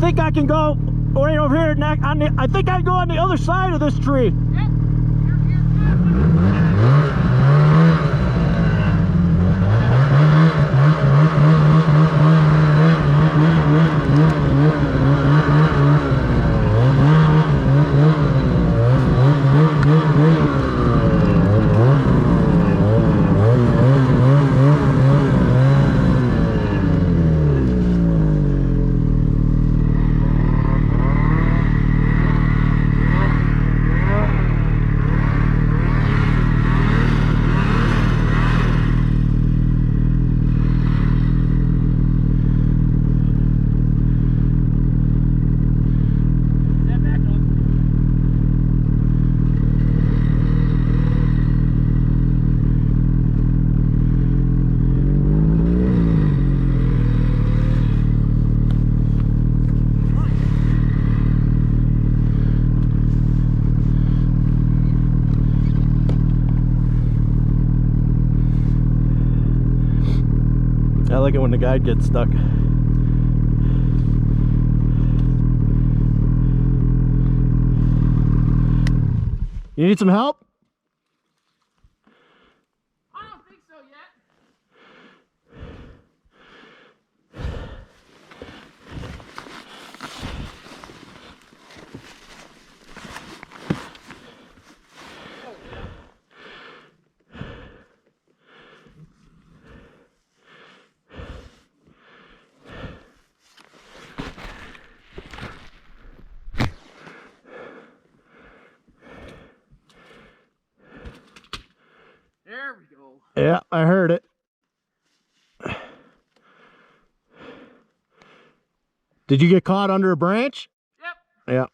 think I can go right over here. I think I can go on the other side of this tree. Yep. You're good. I like it when the guide gets stuck. You need some help? I don't think so yet. There we go. Yeah, I heard it. Did you get caught under a branch? Yep. Yeah.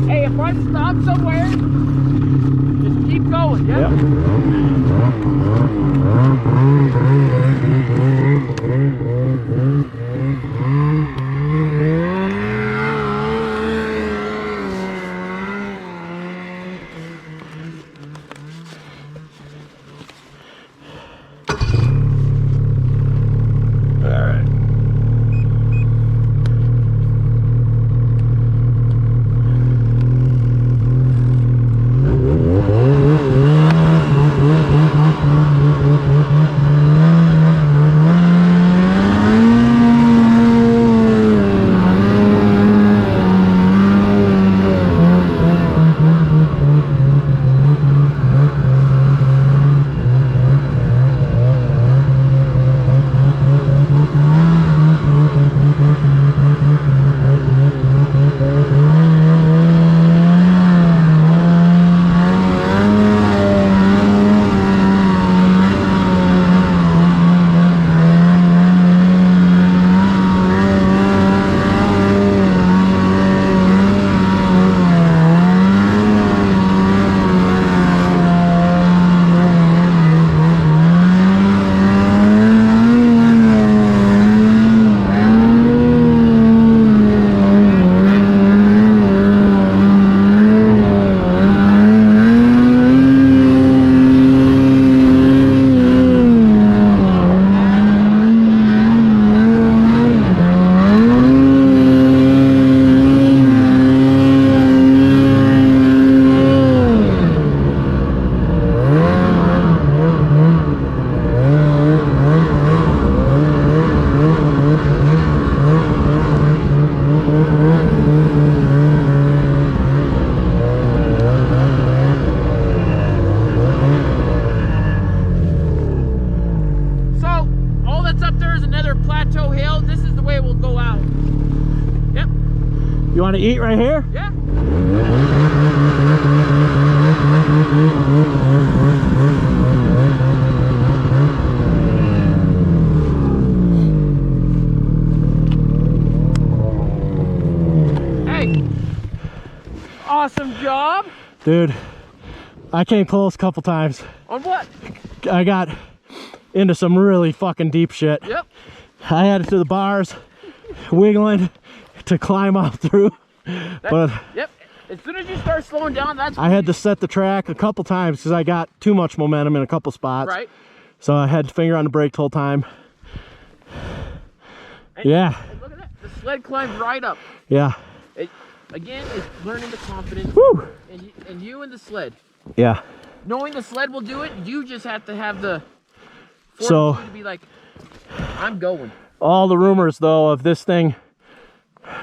Hey, if I stop somewhere, just keep going, yeah? right here? Yeah. Hey. Awesome job. Dude, I came close a couple times. On what? I got into some really fucking deep shit. Yep. I had it to the bars, wiggling to climb up through. But yep. As soon as you start slowing down, that's when I had to set the track a couple times because I got too much momentum in a couple spots. right. So I had to finger on the brake the whole time. And, Yeah. and look at that. The sled climbed right up. Yeah. Again, it's learning the confidence. Woo! And you and the sled. Yeah. Knowing the sled will do it, you just have to have the So fortitude to be like, I'm going. all the rumors though of this thing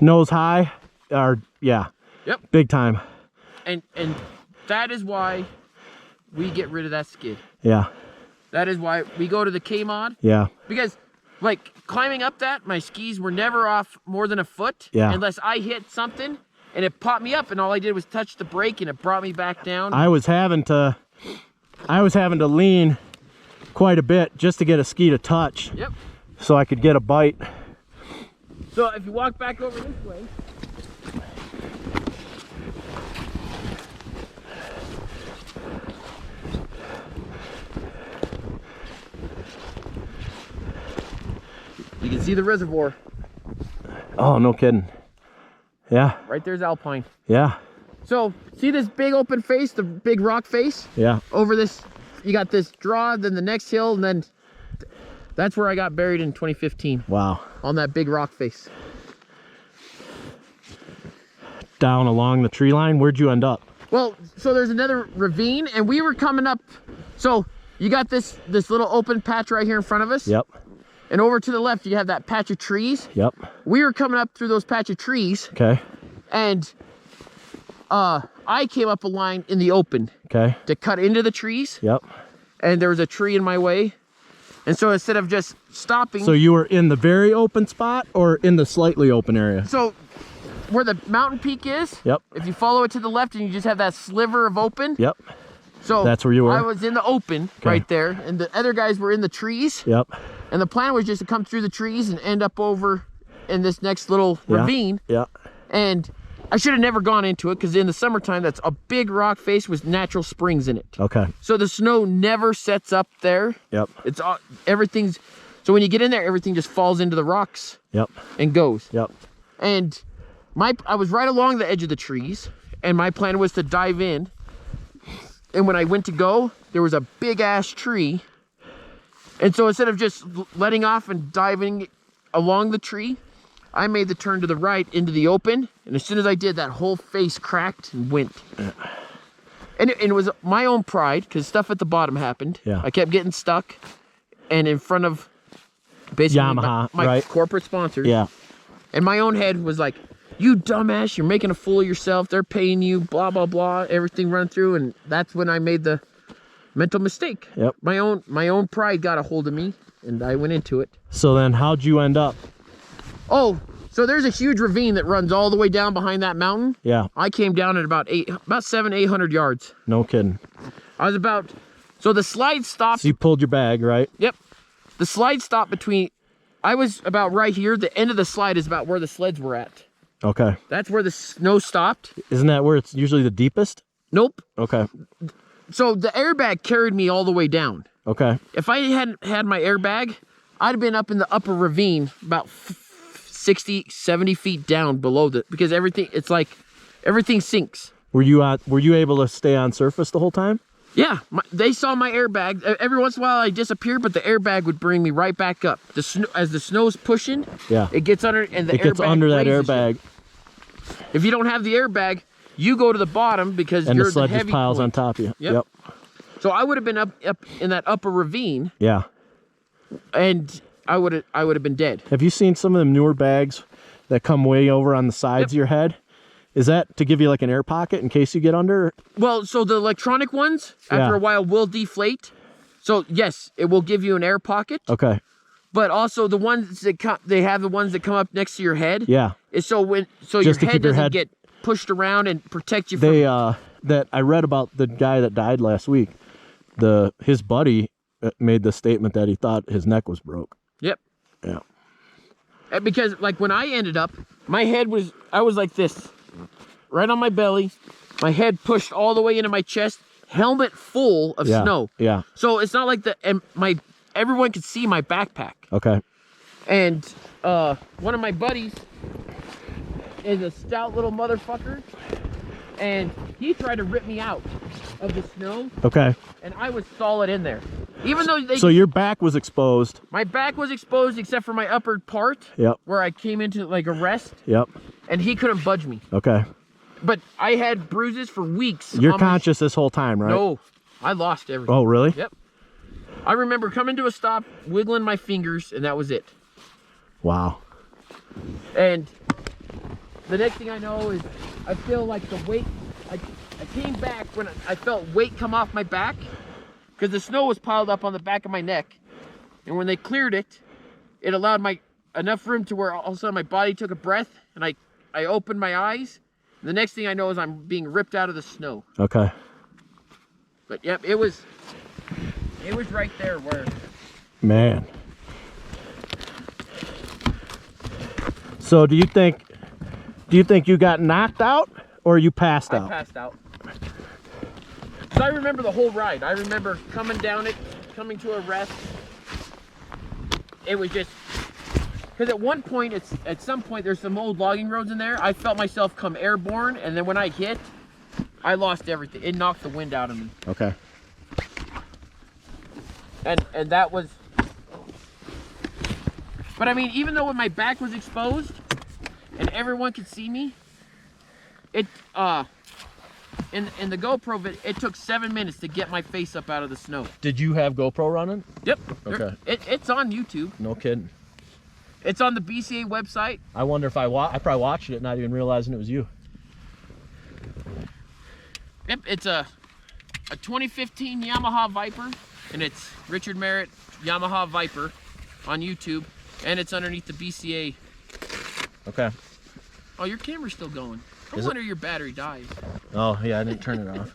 nose high are, yeah. Yep. Big time. And that is why we get rid of that skid. Yeah. That is why we go to the K-Mod. Yeah. Because like climbing up that, my skis were never off more than a foot. Yeah. Unless I hit something and it popped me up and all I did was touch the brake and it brought me back down. I was having to lean quite a bit just to get a ski to touch. Yep. So I could get a bite. So if you walk back over this way, you can see the reservoir. Oh, no kidding. Yeah. Right there's Alpine. Yeah. So see this big open face, the big rock face? Yeah. Over this, you got this draw, then the next hill, and then that's where I got buried in 2015. Wow. On that big rock face. Down along the tree line, where'd you end up? Well, so there's another ravine, and we were coming up. So you got this little open patch right here in front of us. Yep. And over to the left, you have that patch of trees. Yep. We were coming up through those patch of trees. Okay. And I came up a line in the open. Okay. To cut into the trees. Yep. And there was a tree in my way. And so instead of just stopping. So you were in the very open spot or in the slightly open area? So where the mountain peak is. Yep. If you follow it to the left and you just have that sliver of open. Yep. So that's where you were? I was in the open right there. And the other guys were in the trees. Yep. And the plan was just to come through the trees and end up over in this next little ravine. Yeah. And I should have never gone into it because in the summertime, that's a big rock face with natural springs in it. Okay. So the snow never sets up there. Yep. It's all, everything's, so when you get in there, everything just falls into the rocks. Yep. And goes. Yep. And I was right along the edge of the trees and my plan was to dive in. And when I went to go, there was a big ass tree. And so instead of just letting off and diving along the tree, I made the turn to the right into the open. And as soon as I did, that whole face cracked and went. Yeah. And it was my own pride because stuff at the bottom happened. Yeah. I kept getting stuck and in front of basically Yamaha, my right? corporate sponsors. Yeah. And my own head was like, you dumbass, you're making a fool of yourself. They're paying you, blah, blah, blah, everything run through. And that's when I made the mental mistake. Yep. My own pride got a hold of me and I went into it. So then how'd you end up? Oh, so there's a huge ravine that runs all the way down behind that mountain. Yeah. I came down at about 800 yards. No kidding. I was about, so the slide stopped. So you pulled your bag, right? Yep. The slide stopped between, I was about right here. The end of the slide is about where the sleds were at. Okay. That's where the snow stopped. Isn't that where it's usually the deepest? Nope. Okay. So the airbag carried me all the way down. Okay. If I hadn't had my airbag, I'd have been up in the upper ravine about 60, 70 feet down below because everything, it's like everything sinks. Were you able to stay on surface the whole time? Yeah, they saw my airbag. Every once in a while I disappeared, but the airbag would bring me right back up. The snow, as the snow's pushing, yeah, it gets under and the it gets under that airbag. If you don't have the airbag, you go to the bottom because and you're the sled the heavy just piles point. on top of you. Yep. So I would have been up in that upper ravine. Yeah. And I would have been dead. Have you seen some of them newer bags that come way over on the sides of your head? Is that to give you like an air pocket in case you get under? Well, so the electronic ones, after a while, will deflate. So yes, it will give you an air pocket. Okay. But also the ones that they have the ones that come up next to your head. Yeah. Is so just your head doesn't get pushed around and protect you from... They that I read about the guy that died last week. His buddy made the statement that he thought his neck was broke. Yep. Yeah. And because like when I ended up, I was like this, right on my belly, my head pushed all the way into my chest, helmet full of snow. Yeah. So it's not like everyone could see my backpack. Okay. And one of my buddies is a stout little motherfucker, and he tried to rip me out of the snow. Okay. And I was solid in there. Even though So your back was exposed. my back was exposed except for my upper part. Yep. Where I came into like a rest. Yep. And he couldn't budge me. Okay. But I had bruises for weeks. You're conscious this whole time, right? No, I lost everything. Oh, really? Yep. I remember coming to a stop, wiggling my fingers, and that was it. Wow. And the next thing I know is I feel like the weight, I came back when I felt weight come off my back because the snow was piled up on the back of my neck. And when they cleared it, it allowed enough room to where all of a sudden my body took a breath and I opened my eyes. And the next thing I know is I'm being ripped out of the snow. Okay. But yep, it was right there where... Man. So do you think you got knocked out or you passed out? I passed out. Because I remember the whole ride. I remember coming down it, coming to a rest. It was just... Because at one point, at some point, there's some old logging roads in there. I felt myself come airborne, and then when I hit, I lost everything. It knocked the wind out of me. Okay. And that was... But I mean, even though when my back was exposed, and everyone could see me, in the GoPro, it took 7 minutes to get my face up out of the snow. Did you have GoPro running? Yep. Okay. It's on YouTube. No kidding. It's on the BCA website. I wonder if I probably watched it not even realizing it was you. Yep, it's a 2015 Yamaha Viper, and it's Richard Merritt Yamaha Viper on YouTube, and it's underneath the BCA. Okay. Oh, your camera's still going. No Is it? wonder your battery died. Oh, yeah, I didn't turn it off.